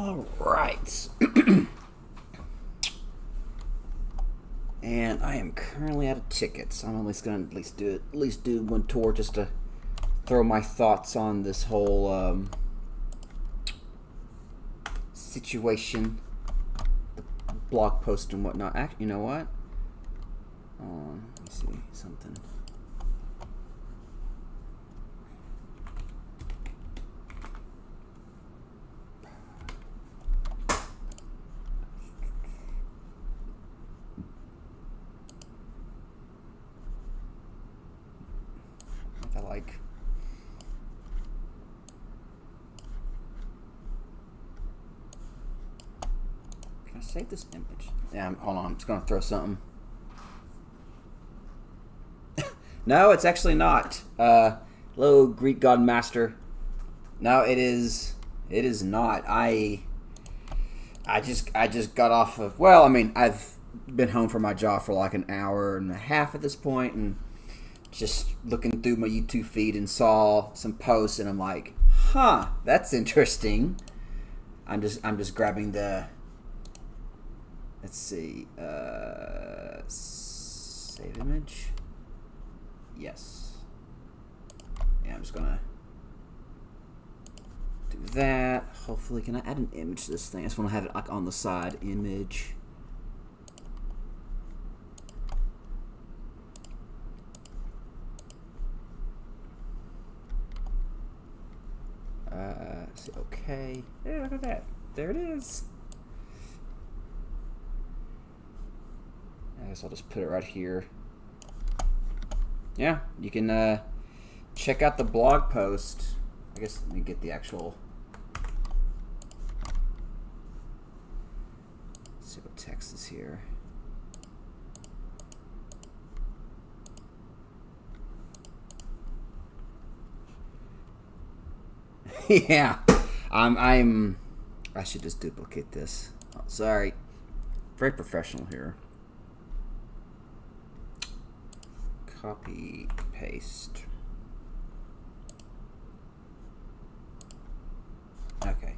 All right. And I am currently out of tickets. I'm at least gonna at least do one tour just to throw my thoughts on this whole situation, the blog post and whatnot. Actually, you know what? Let me see something. Can I save this image? Yeah, hold on. I'm just gonna throw something. No, it's actually not. Hello, Greek God Master. No, it is. It is not. I just got off of. Well, I mean, I've been home from my job for like an hour and a half at this point, and just looking through my YouTube feed and saw some posts, and I'm like, huh, that's interesting. I'm just grabbing the. Let's see. Save image. Yes. Yeah, I'm just gonna do that. Hopefully, can I add an image to this thing? I just want to have it like on the side. Image. Let's see. Okay. Yeah, look at that. There it is. I guess I'll just put it right here. Yeah, you can check out the blog post. I guess let me get the actual. Let's see what text is here. Yeah, I should just duplicate this. Oh, sorry, very professional here. Copy, paste. Okay.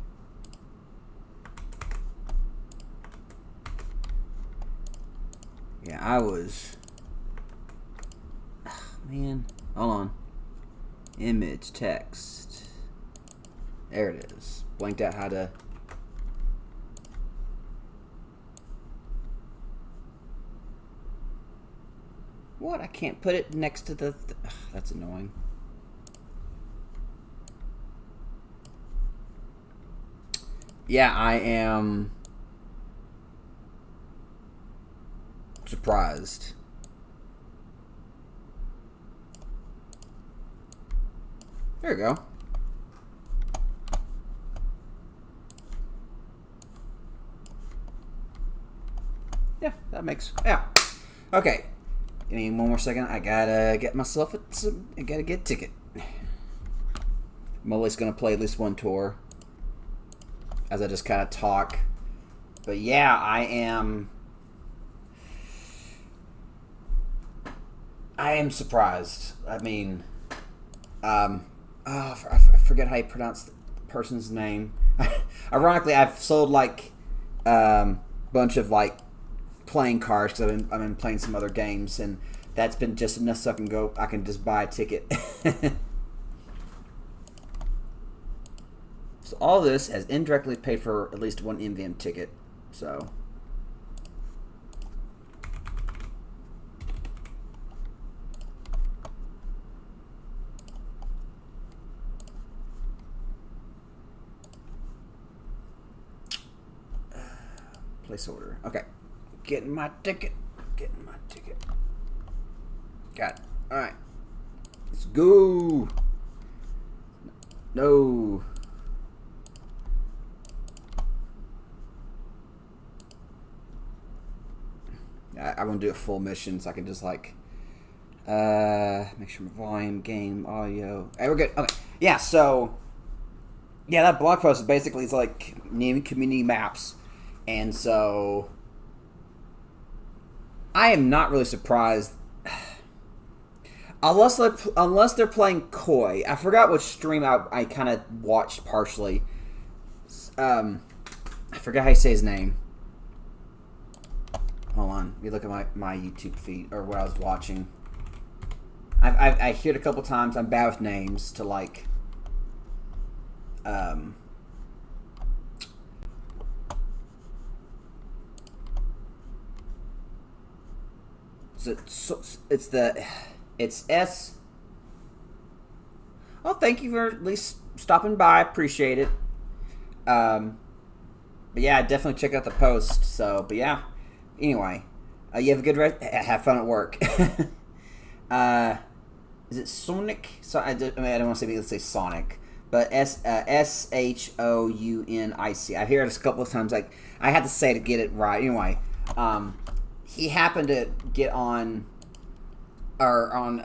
Yeah, I was. Oh, man, hold on. Image, text. There it is. Blanked out how to. What? I can't put it next to the... Ugh, that's annoying. Yeah, I am surprised. There you go. Yeah, that makes... Yeah. Okay. Give me one more second. I gotta get myself I gotta get a ticket. I'm always gonna play at least one tour as I just kind of talk. But yeah, I am surprised. I mean, I forget how you pronounce the person's name. Ironically, I've sold like bunch of like playing cards because I've been playing some other games, and that's been just enough so I can just buy a ticket. So all this has indirectly paid for at least one MvM ticket. So place order. Okay. Getting my ticket. Got it. Alright. Let's go. No. I want to do a full mission so I can just like make sure my volume, game, audio. Hey, we're good. Okay. Yeah, so yeah, that blog post is basically it's like naming community maps. And so I am not really surprised unless they're playing coy. I forgot which stream I kind of watched partially. forget how you say his name. Hold on. Let me look at my YouTube feed, or what I was watching. I hear it a couple times. I'm bad with names to like... It's S... Well, thank you for at least stopping by. Appreciate it. But yeah, definitely check out the post. So, but yeah. Anyway, you have a good rest. Have fun at work. Is it Sonic? So I don't want to say, let's say Sonic, but Shounic. I hear it a couple of times. Like I had to say to get it right. Anyway, he happened to get on, or on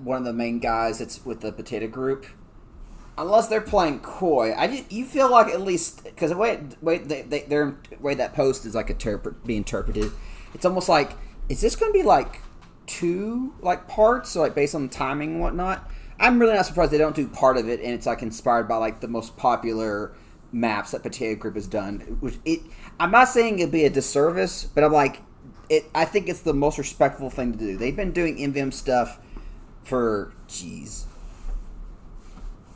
one of the main guys that's with the Potato Group. Unless they're playing coy, you feel like at least because the way that post is like being interpreted, it's almost like, is this going to be like two like parts, so like based on the timing and whatnot? I'm really not surprised they don't do part of it, and it's like inspired by like the most popular maps that Potato Group has done. I'm not saying it'd be a disservice, but I'm like, I think it's the most respectful thing to do. They've been doing MvM stuff for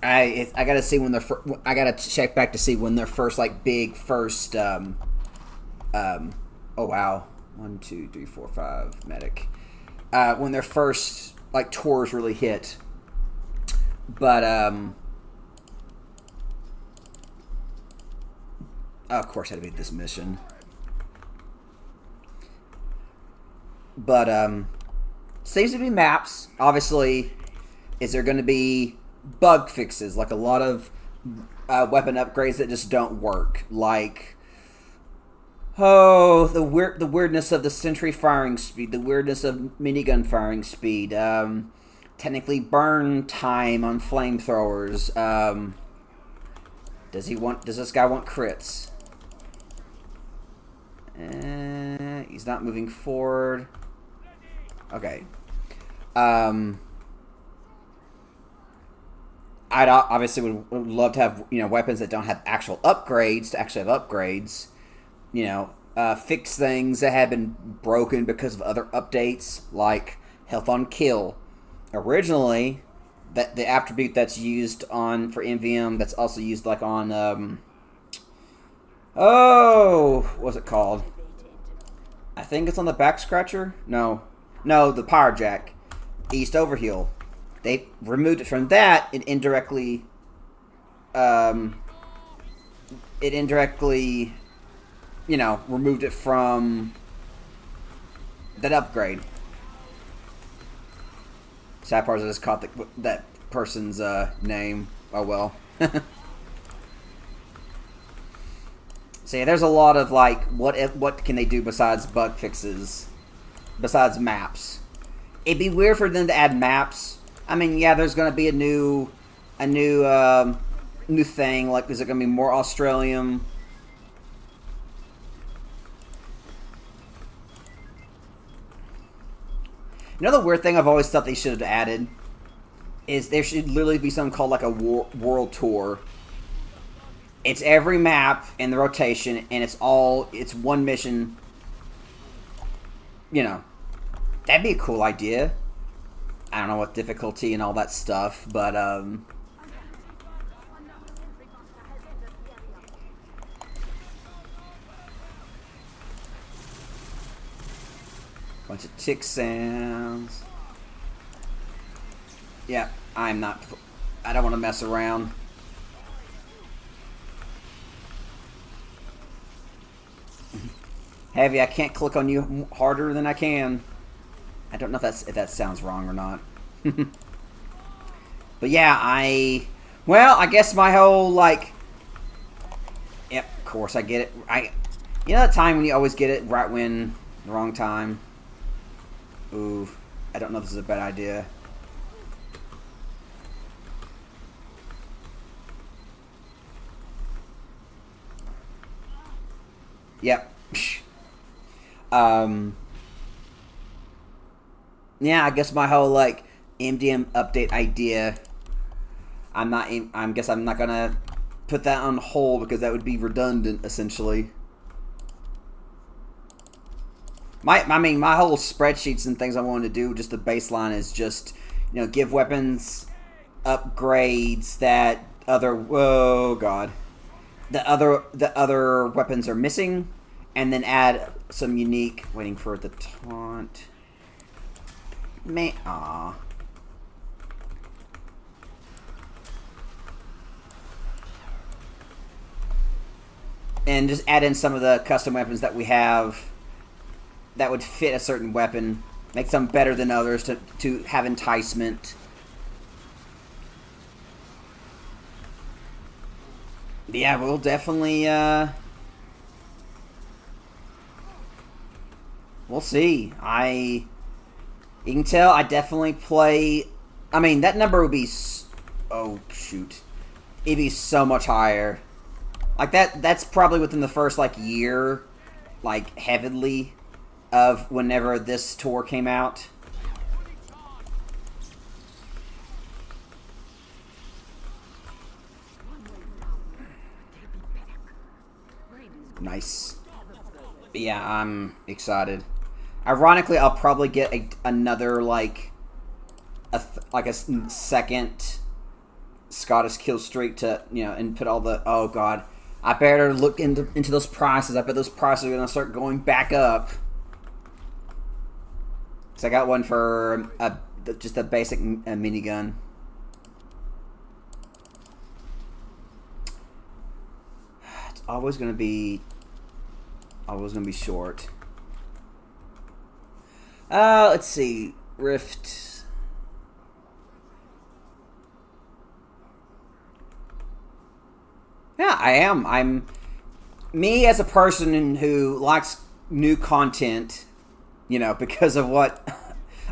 I gotta see when I gotta check back to see when their first like big first oh wow, 1 2 3 4 5 medic, when their first like tours really hit. But of course I had to beat this mission. But seems to be maps. Obviously, is there going to be bug fixes, like a lot of weapon upgrades that just don't work, like the weirdness of the sentry firing speed, the weirdness of minigun firing speed, technically burn time on flamethrowers. Does this guy want crits? He's not moving forward. Okay. I'd obviously would love to have, weapons that don't have actual upgrades to actually have upgrades. Fix things that have been broken because of other updates, like health on kill. Originally, that the attribute that's used for MvM, that's also used like on what's it called? I think it's on the back scratcher. No, the power jack. East overheal. They removed it from that. It indirectly removed it from that upgrade. Sad part is I just caught that person's name. Oh well. So yeah, there's a lot of like, what can they do besides bug fixes, besides maps? It'd be weird for them to add maps. I mean, yeah, there's gonna be a new thing. Like, is it gonna be more Australian? Another weird thing I've always thought they should have added is there should literally be something called like a world tour. It's every map in the rotation, and it's one mission. That'd be a cool idea. I don't know what difficulty and all that stuff, but bunch of tick sounds. Yeah, I don't want to mess around. Heavy, I can't click on you harder than I can. I don't know if that sounds wrong or not. But yeah, I guess my whole like, yep, of course I get it. That time when you always get it right when the wrong time. Ooh, I don't know if this is a bad idea. Yep. Yeah, I guess my whole like MvM update idea, I guess I'm not gonna put that on hold because that would be redundant essentially. I mean, my whole spreadsheets and things I wanted to do, just the baseline is just, give weapons upgrades that other, whoa, God, the other weapons are missing, and then add some unique, waiting for the taunt. Man, aw. And just add in some of the custom weapons that we have that would fit a certain weapon. Make some better than others to have enticement. Yeah, we'll definitely, we'll see. You can tell I definitely play, I mean, that number would be, oh, shoot. It'd be so much higher. Like, that's probably within the first, like, year, like, heavily of whenever this tour came out. Nice. But yeah, I'm excited. Ironically, I'll probably get another, like a second Scottish kill streak to, and put all the, oh, God. I better look into those prices. I bet those prices are going to start going back up. So I got one for just a basic minigun. It's always going to be short. Let's see. Rift. Yeah, I am. I'm me as a person who likes new content, because of what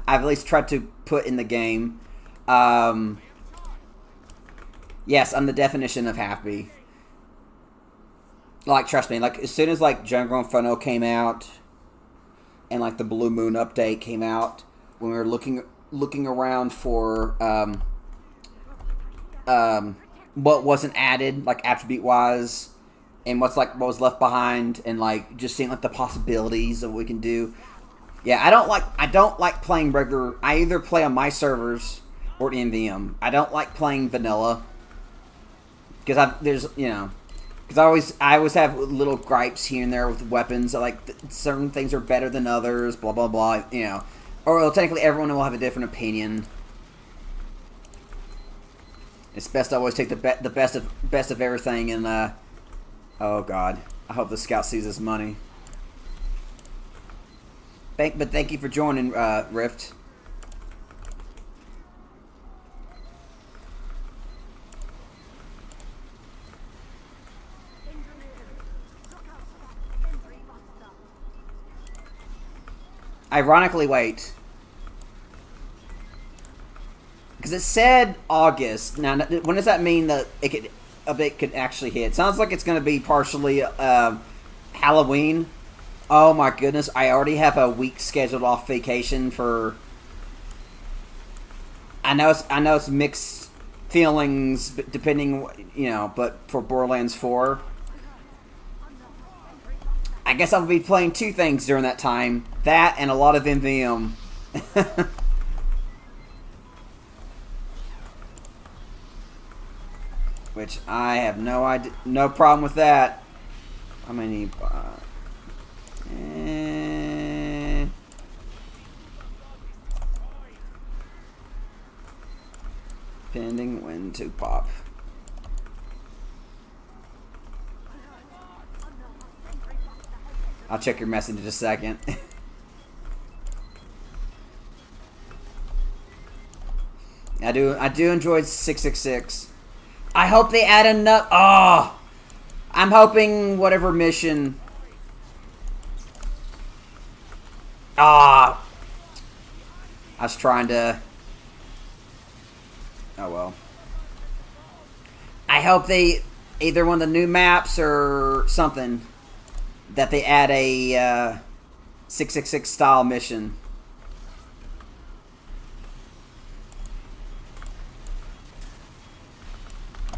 I've at least tried to put in the game. Yes, I'm the definition of happy. Like, trust me, like, as soon as, like, Jungle Inferno came out and, like, the Blue Moon update came out, when we were looking around for what wasn't added, like, attribute-wise, and what was left behind, and, like, just seeing, like, the possibilities of what we can do. Yeah, I don't like playing regular. I either play on my servers or MvM. I don't like playing vanilla because I always have little gripes here and there with weapons. Like, certain things are better than others, blah blah blah. Or technically everyone will have a different opinion. It's best to always take the best of everything. And oh, God, I hope the scout sees his money. But thank you for joining, Rift. Ironically, wait. Because it said August. Now, when does that mean that it could actually hit? Sounds like it's going to be partially Halloween. Oh my goodness! I already have a week scheduled off vacation for. I know it's mixed feelings, depending, but for Borderlands 4. I guess I'll be playing two things during that time. That and a lot of MvM. Which I have no problem with that. How many? Pending when to pop. I'll check your message in a second. I do enjoy 666. I hope they add enough. Oh, I'm hoping whatever mission. I was trying to. Oh well. I hope they either one of the new maps or something that they add a 666 style mission.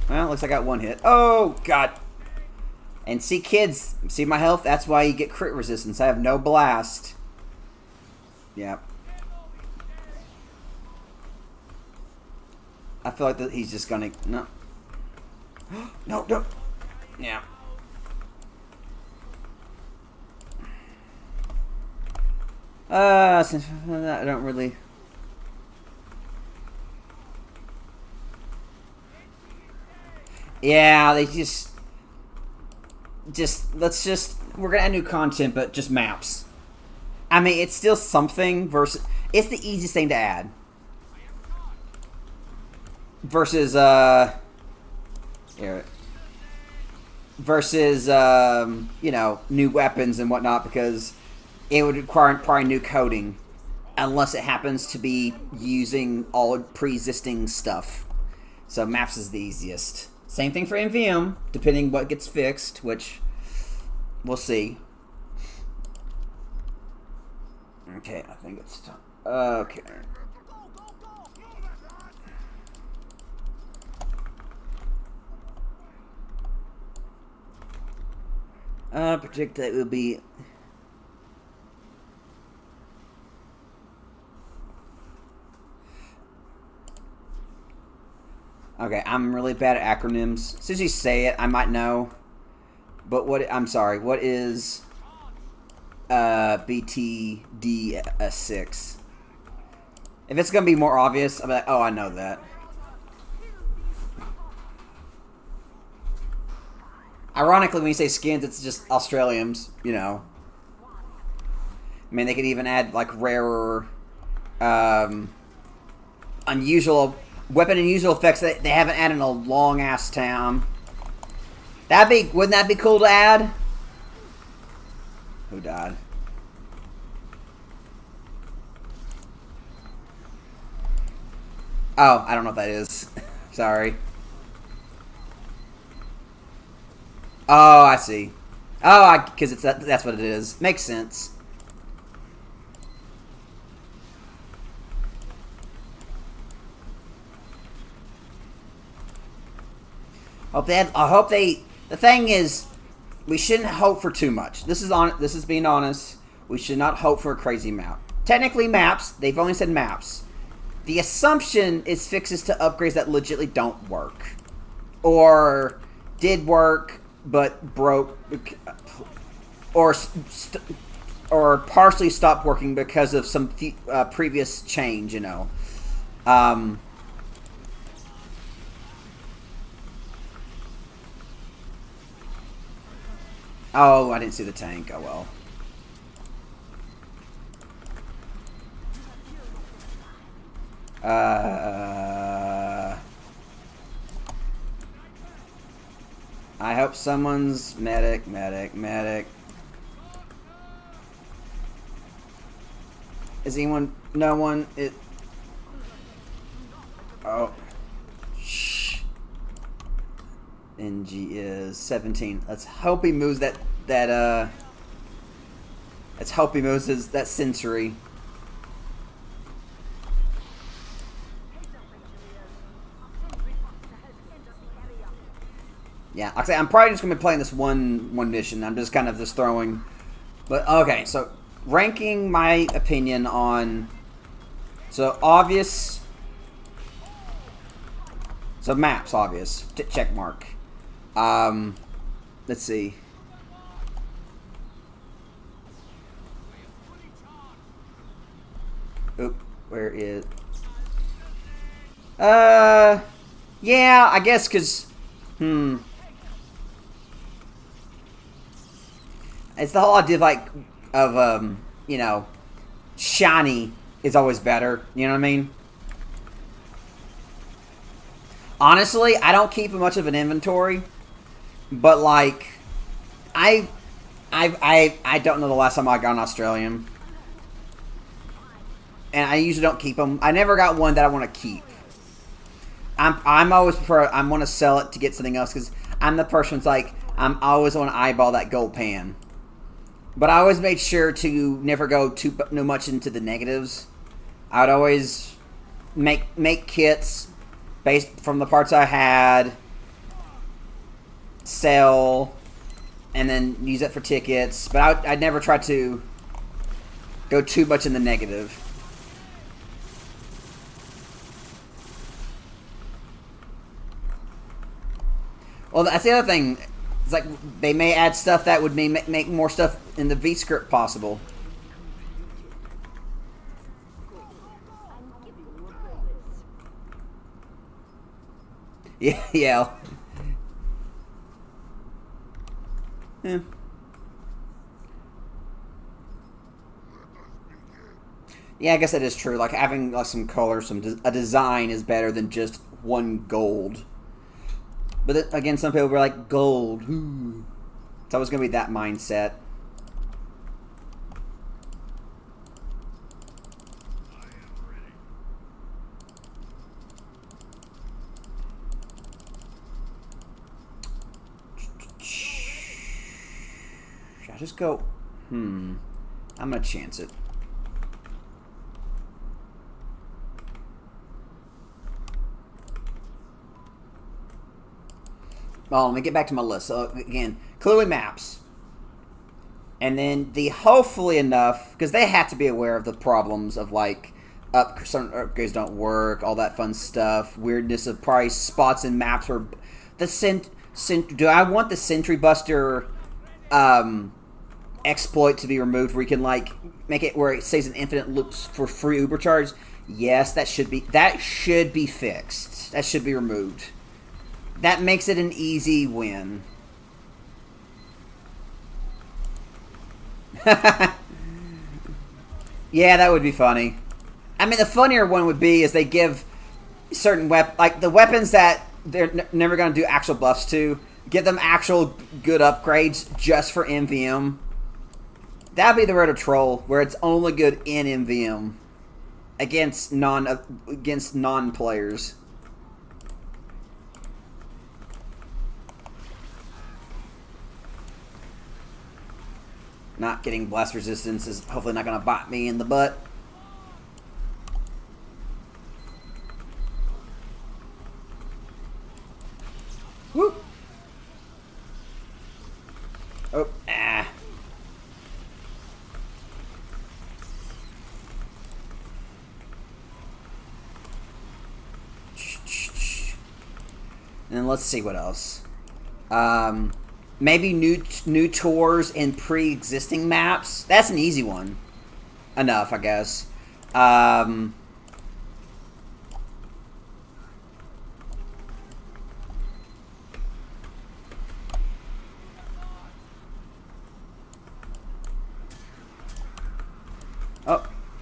Well, looks like I got one hit. Oh, God. And see, kids, see my health? That's why you get crit resistance. I have no blast. Yeah. I feel like that he's just gonna no. No, no. Yeah. Since I don't really. Yeah, they just let's just we're gonna add new content, but just maps. I mean, it's still something versus it's the easiest thing to add versus here versus you know, new weapons and whatnot, because it would require probably new coding unless it happens to be using all pre-existing stuff. So maps is the easiest. Same thing for MvM, depending what gets fixed, which we'll see. Okay, I think it's time. Okay. Predict that it will be. Okay, I'm really bad at acronyms. As soon as you say it, I might know. But what? I'm sorry. What is BTD6? If it's gonna be more obvious, I'm like, oh, I know that. Ironically, when you say skins, it's just Australians, you know. I mean, they could even add, like, rarer, unusual, weapon unusual effects that they haven't added in a long-ass time. Wouldn't that be cool to add? Who died? Oh, I don't know what that is. Sorry. Oh, I see. Oh, because it's that's what it is. Makes sense. I hope they. The thing is, we shouldn't hope for too much. This is being honest. We should not hope for a crazy map. Technically, maps. They've only said maps. The assumption is fixes to upgrades that legitimately don't work, or did work but broke, or partially stopped working because of some previous change. You know. Oh, I didn't see the tank. Oh well. I hope someone's medic. Is anyone? No one. Oh. Shh. NG is 17. Let's hope he moves that. Let's hope he moves that sensory. Yeah, like I say, I'm probably just gonna be playing this one mission. I'm just kind of just throwing, but okay. So ranking my opinion on, so obvious, so maps obvious check mark. Let's see. Oop, where is? Yeah, I guess because, it's the whole idea of you know, shiny is always better. You know what I mean? Honestly, I don't keep much of an inventory, but like, I don't know the last time I got an Australian, and I usually don't keep them. I never got one that I want to keep. I'm always prefer. I want to sell it to get something else because I'm the person who's like, I'm always want to eyeball that gold pan. But I always made sure to never go too much into the negatives. I would always make kits based from the parts I had, sell, and then use it for tickets. But I'd never try to go too much in the negative. Well, that's the other thing. It's like they may add stuff that would make more stuff in the V script possible. Yeah, yeah. Yeah. Yeah, I guess that is true. Like having some color, a design is better than just one gold. But then, again, some people were like gold. Ooh. It's always gonna be that mindset. Should I just go? I'm gonna chance it. Well, let me get back to my list. So again, clearly maps. And then the hopefully enough, because they have to be aware of the problems of like certain upgrades don't work, all that fun stuff, weirdness of price, spots in maps where the do I want the Sentry Buster exploit to be removed where you can like make it where it stays in infinite loops for free Uber charge? Yes, that should be fixed. That should be removed. That makes it an easy win. Yeah, that would be funny. I mean, the funnier one would be is they give certain like the weapons that they're never going to do actual buffs to, give them actual good upgrades just for MvM. That'd be the Roto Troll, where it's only good in MvM against non-players. Not getting blast resistance is hopefully not going to bite me in the butt. Whoop. Oh, ah. And then let's see what else. Maybe new tours in pre-existing maps. That's an easy one. Enough, I guess. Oh.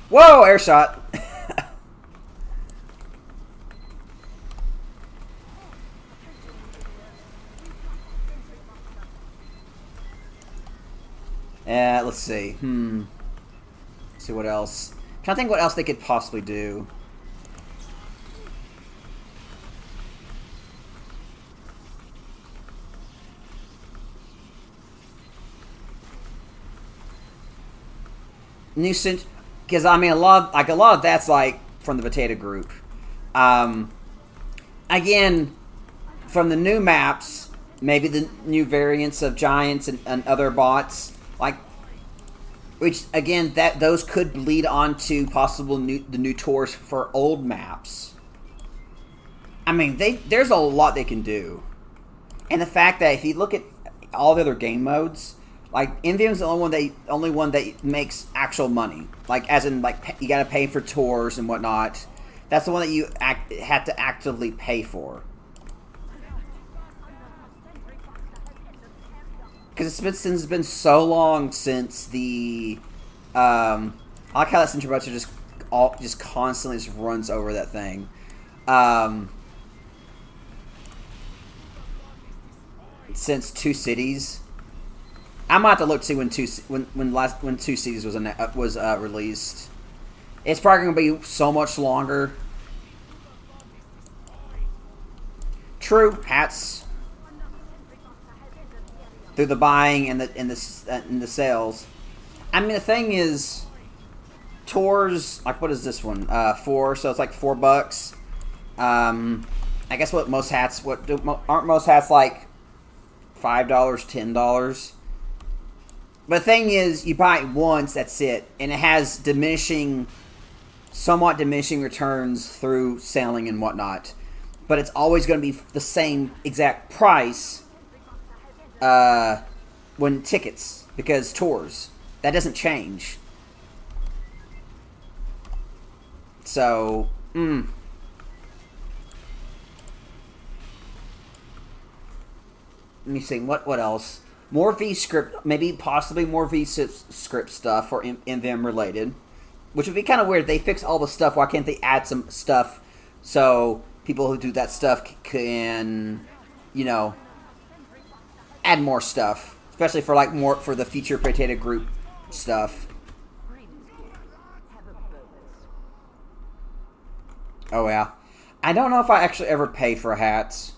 Whoa, air shot. Let's see. Let's see what else. I'm trying to think what else they could possibly do. New cent, because I mean a lot of that's like from the Potato Group. Again, from the new maps, maybe the new variants of giants and other bots, like, which again those could lead on to possible the new tours for old maps. I mean, there's a lot they can do, and the fact that if you look at all the other game modes, like MvM is the only one that makes actual money, like as in like you got to pay for tours and whatnot. That's the one that you have to actively pay for. Because it's been so long since the I like how that Sentry Buster just constantly just runs over that thing. Since Two Cities, I might have to look to see when Two Cities was released. It's probably gonna be so much longer. True, hats. Through the buying and the sales. I mean, the thing is, tours, like, what is this one? 4, so it's like $4. I guess aren't most hats like $5, $10? But the thing is, you buy it once, that's it. And it has somewhat diminishing returns through selling and whatnot. But it's always going to be the same exact price when tickets, because tours. That doesn't change. So, Let me see, what else? More V-script, maybe possibly more V-script stuff or MvM related. Which would be kind of weird. They fix all the stuff. Why can't they add some stuff so people who do that stuff can, add more stuff. Especially for more for the feature potato group stuff. Oh yeah. I don't know if I actually ever paid for hats.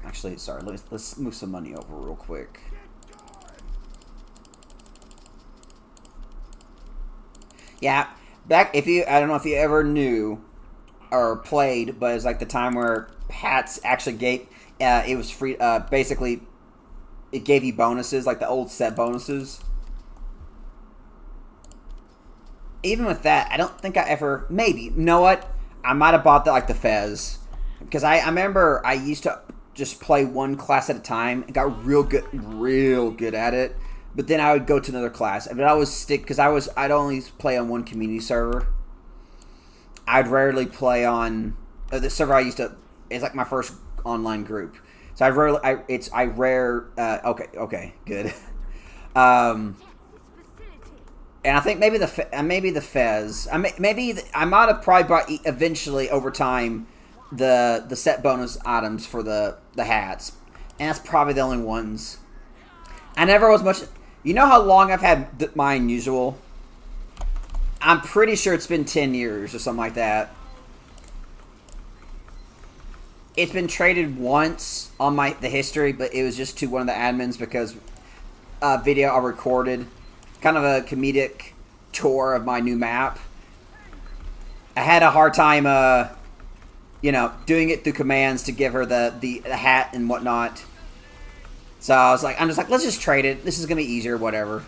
Actually, sorry. Let's move some money over real quick. Yeah, I don't know if you ever knew or played, but it's like the time where hats actually gave. It was free. Basically, it gave you bonuses, like the old set bonuses. Even with that, I don't think I ever... Maybe. You know what? I might have bought the Fez. Because I remember I used to just play one class at a time and got real good at it. But then I would go to another class. But I would stick... Because I'd only play on one community server. I'd rarely play on... the server I used to... It's like my first online group. So I rarely... Okay, good. And I think maybe the Fez. I might have probably bought eventually over time the set bonus items for the hats, and that's probably the only ones. I never was much. You know how long I've had my unusual? I'm pretty sure it's been 10 years or something like that. It's been traded once on the history, but it was just to one of the admins because video I recorded. Kind of a comedic tour of my new map. I had a hard time, doing it through commands to give her the hat and whatnot. So I'm just like, let's just trade it. This is gonna be easier, whatever.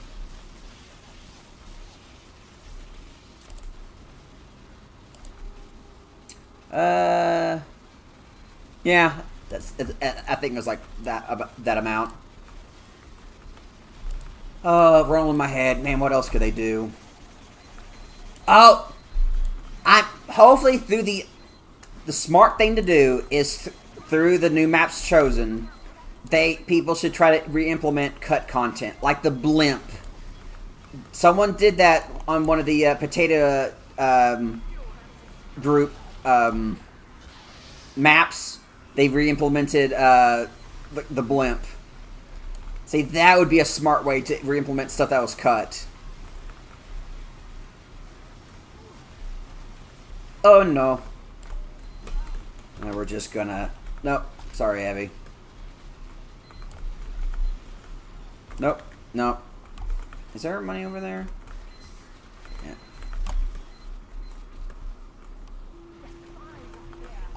Yeah, I think it was like that amount. Oh, rolling my head. Man, what else could they do? Oh! I'm hopefully through the smart thing to do is through the new maps chosen, people should try to re-implement cut content. Like the blimp. Someone did that on one of the potato group maps. They re-implemented the blimp. See, that would be a smart way to re-implement stuff that was cut. Oh, no. And we're just gonna... Nope. Sorry, Abby. Nope. Nope. Is there money over there? Yeah.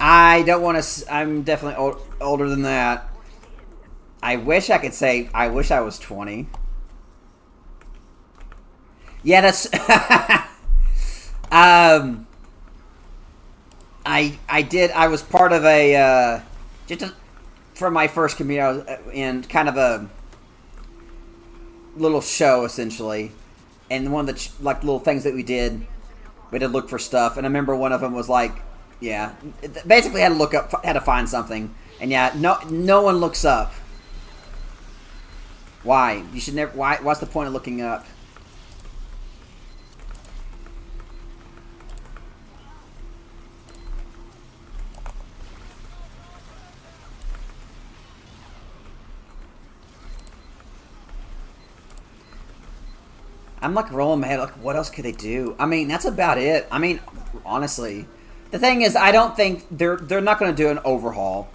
I don't want to... I'm definitely older than that. I wish I could say, I wish I was 20. Yeah, that's... I was part of a, for my first community, I was in kind of a little show, essentially. And one of the, little things that we did to look for stuff. And I remember one of them was basically had to find something. And yeah, no one looks up. Why? You should never... What's the point of looking up? I'm rolling my head. What else could they do? I mean, that's about it. I mean, honestly, the thing is, I don't think they're not going to do an overhaul,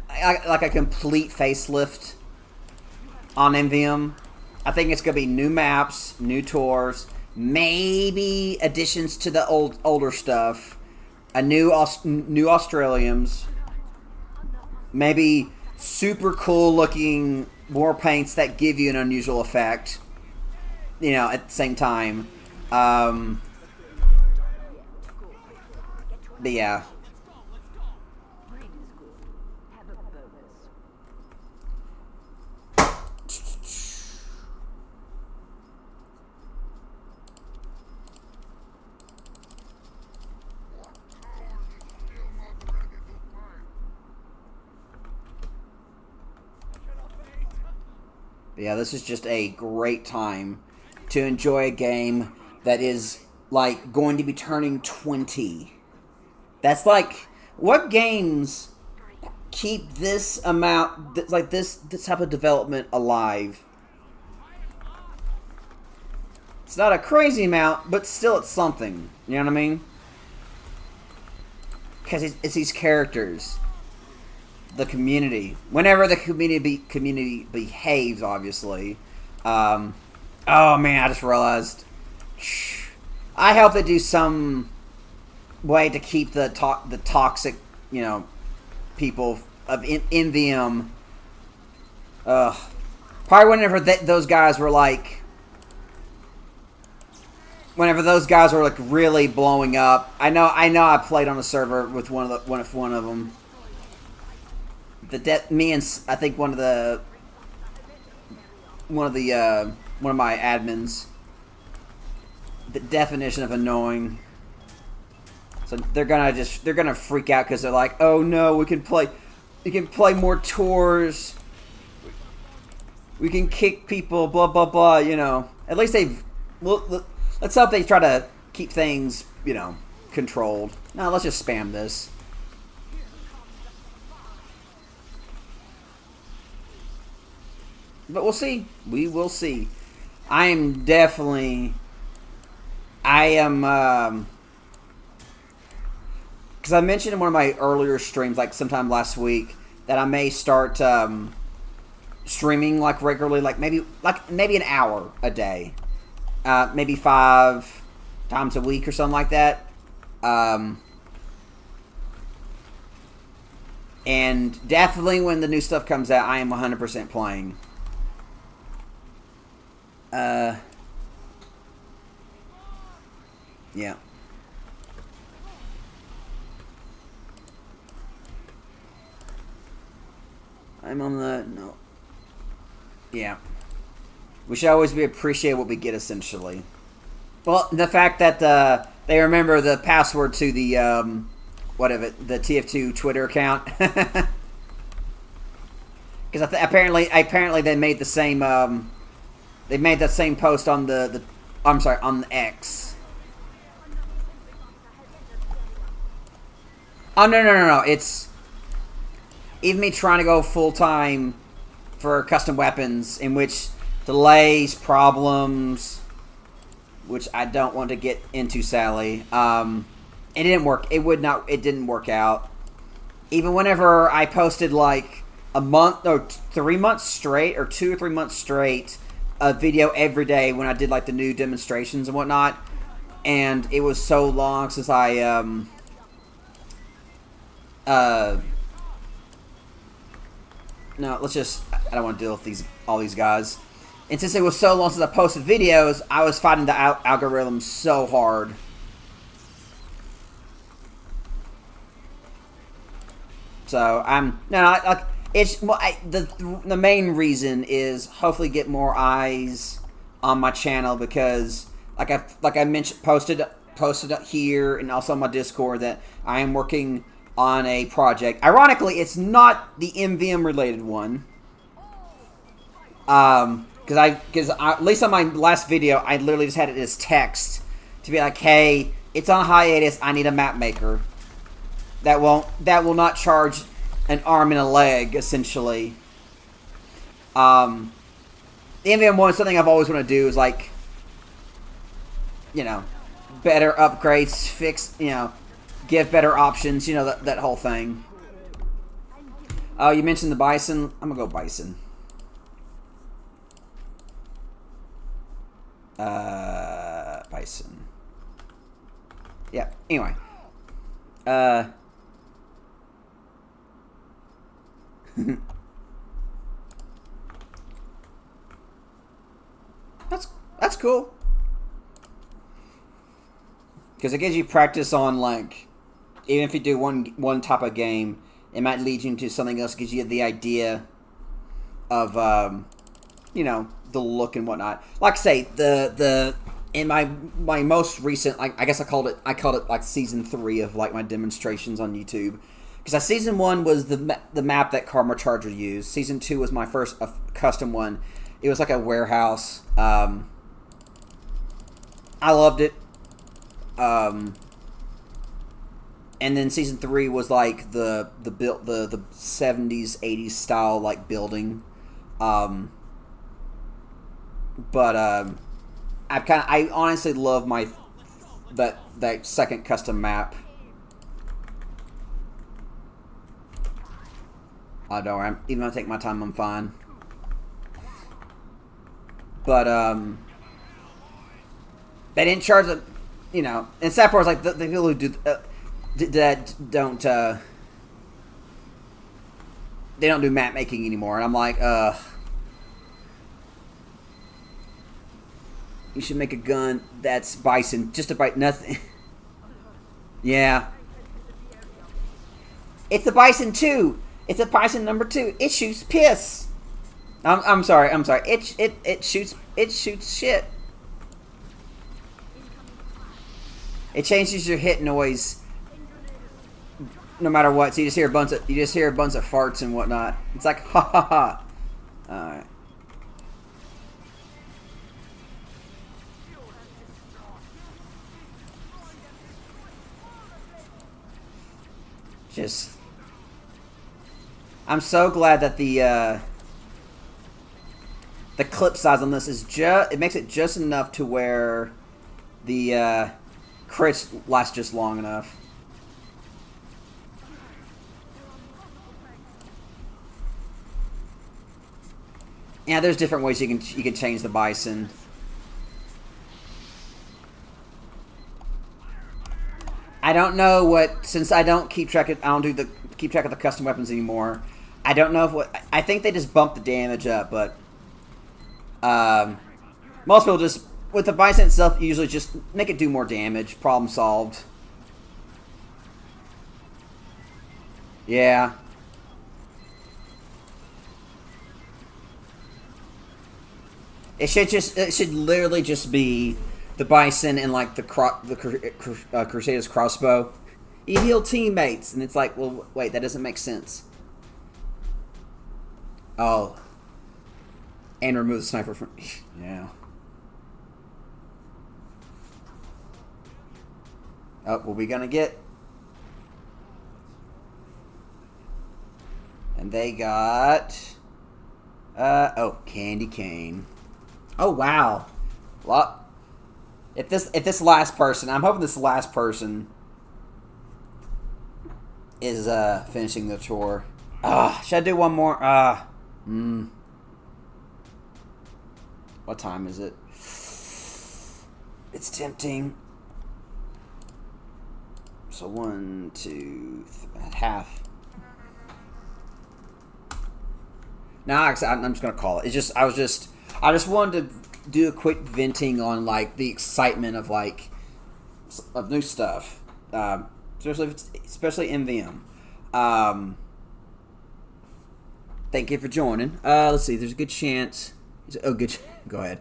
like a complete facelift on MvM. I think it's going to be new maps, new tours, maybe additions to the older stuff, a new Australians, maybe super cool looking war paints that give you an unusual effect. You know, at the same time. But yeah. Yeah, this is just a great time to enjoy a game that is like going to be turning 20. That's like, what games keep this amount, like this type of development alive? It's not a crazy amount, but still it's something. You know what I mean? Because it's these characters. The community. Whenever the community behaves, obviously. Oh man, I just realized. I hope they do some way to keep the toxic, you know, people of MvM. Probably whenever those guys were like, really blowing up. I know. I played on a server with one of them. Me and I think one of my admins. The definition of annoying. So they're gonna freak out because they're like, oh no, we can play more tours. We can kick people, blah blah blah. You know, at least let's hope they try to keep things, you know, controlled. No, let's just spam this. But we'll see. We will see. I am, because I mentioned in one of my earlier streams, like sometime last week, that I may start streaming like regularly, like maybe an hour a day, maybe 5 times a week or something like that. And definitely when the new stuff comes out, I am 100% playing. Yeah. I'm on the... No. Yeah. We should always appreciate what we get, essentially. Well, the fact that they remember the password to the, the TF2 Twitter account. Because apparently they made the same, they made that same post on on the X. Oh, no. It's... Even me trying to go full-time for custom weapons, in which delays, problems, which I don't want to get into, Sally. It didn't work. It didn't work out. Even whenever I posted like a month or 3 months straight, or 2 or 3 months straight, a video every day when I did like the new demonstrations and whatnot, and it was so long since I no, let's just... I don't want to deal with all these guys. And since it was so long since I posted videos, I was fighting the algorithm so hard. So the main reason is hopefully get more eyes on my channel, because like I mentioned, posted here and also on my Discord that I am working on a project. Ironically, it's not the MvM related one. Because at least on my last video, I literally just had it as text to be like, hey, it's on hiatus. I need a map maker that will not charge an arm and a leg, essentially. The MvM one, something I've always wanted to do is like, you know, better upgrades, fix, you know, give better options, you know, that whole thing. Oh, you mentioned the Bison. I'm gonna go Bison. Bison. Yeah, anyway. Uh, that's that's cool because it gives you practice on like even if you do one type of game, it might lead you into something else. Gives you the idea of the look and whatnot. Like I say, the in my most recent, I guess I called it like season 3 of like my demonstrations on YouTube. Because season 1 was the map that Karma Charger used. Season 2 was my first custom one. It was like a warehouse. I loved it. And then season 3 was like the 70s 80s style like building. But I honestly love that second custom map. I don't worry, even though I take my time, I'm fine. But they didn't charge it, And sad part is like the people who do that don't they don't do map making anymore, and I'm like, you should make a gun that's bison, just to bite nothing. Yeah, it's the bison 2. It's a bison number 2. It shoots piss. I'm sorry. It shoots shit. It changes your hit noise no matter what. So you just hear a bunch of farts and whatnot. It's like ha ha ha. All right. I'm so glad that the clip size on this is it makes it just enough to where the crits last just long enough. Yeah, there's different ways you can change the bison. I don't know since I don't keep track of the custom weapons anymore. I don't know I think they just bump the damage up, but most people just with the bison itself usually just make it do more damage. Problem solved. Yeah. It should literally just be the bison and like the Crusader's crossbow. You heal teammates, and it's like, well, wait, that doesn't make sense. Oh, and remove the sniper from yeah. Oh, what we gonna get? And they got candy cane. Oh wow, lot. If this last person, I'm hoping this last person is finishing the tour. Should I do one more? What time is it? It's tempting. So 1, 2, half. No, I'm just gonna call it. I just wanted to do a quick venting on like the excitement of of new stuff, especially MvM. Thank you for joining. Let's see. There's a good chance. Oh, good. Go ahead.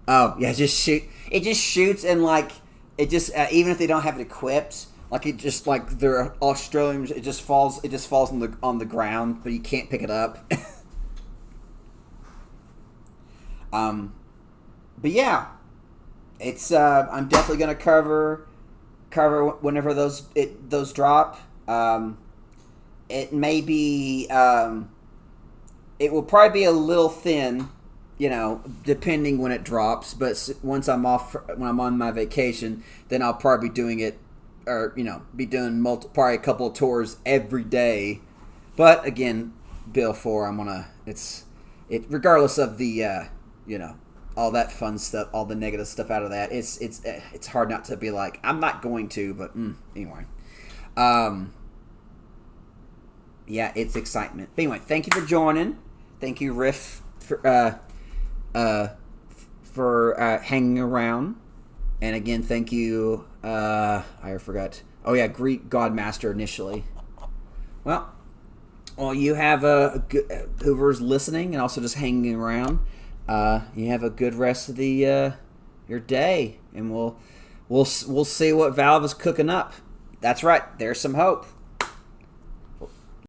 Oh yeah, just shoot. It just shoots and like it just even if they don't have it equipped, like it just like they're Australians. It just falls. It just falls on the ground, but you can't pick it up. But yeah, it's I'm definitely gonna cover whenever those drop. It may be it will probably be a little thin, depending when it drops. But once I'm off, when I'm on my vacation, then I'll probably be doing it, or be doing probably a couple of tours every day. But again, Bill 4, I'm gonna regardless of the all that fun stuff, all the negative stuff out of that. It's hard not to be like I'm not going to, but anyway. Um, yeah, it's excitement. But anyway, thank you for joining. Thank you, Riff, for hanging around. And again, thank you. I forgot. Oh yeah, Greek Godmaster initially. Well, you have a good, whoever's listening and also just hanging around. You have a good rest of the your day, and we'll see what Valve is cooking up. That's right. There's some hope.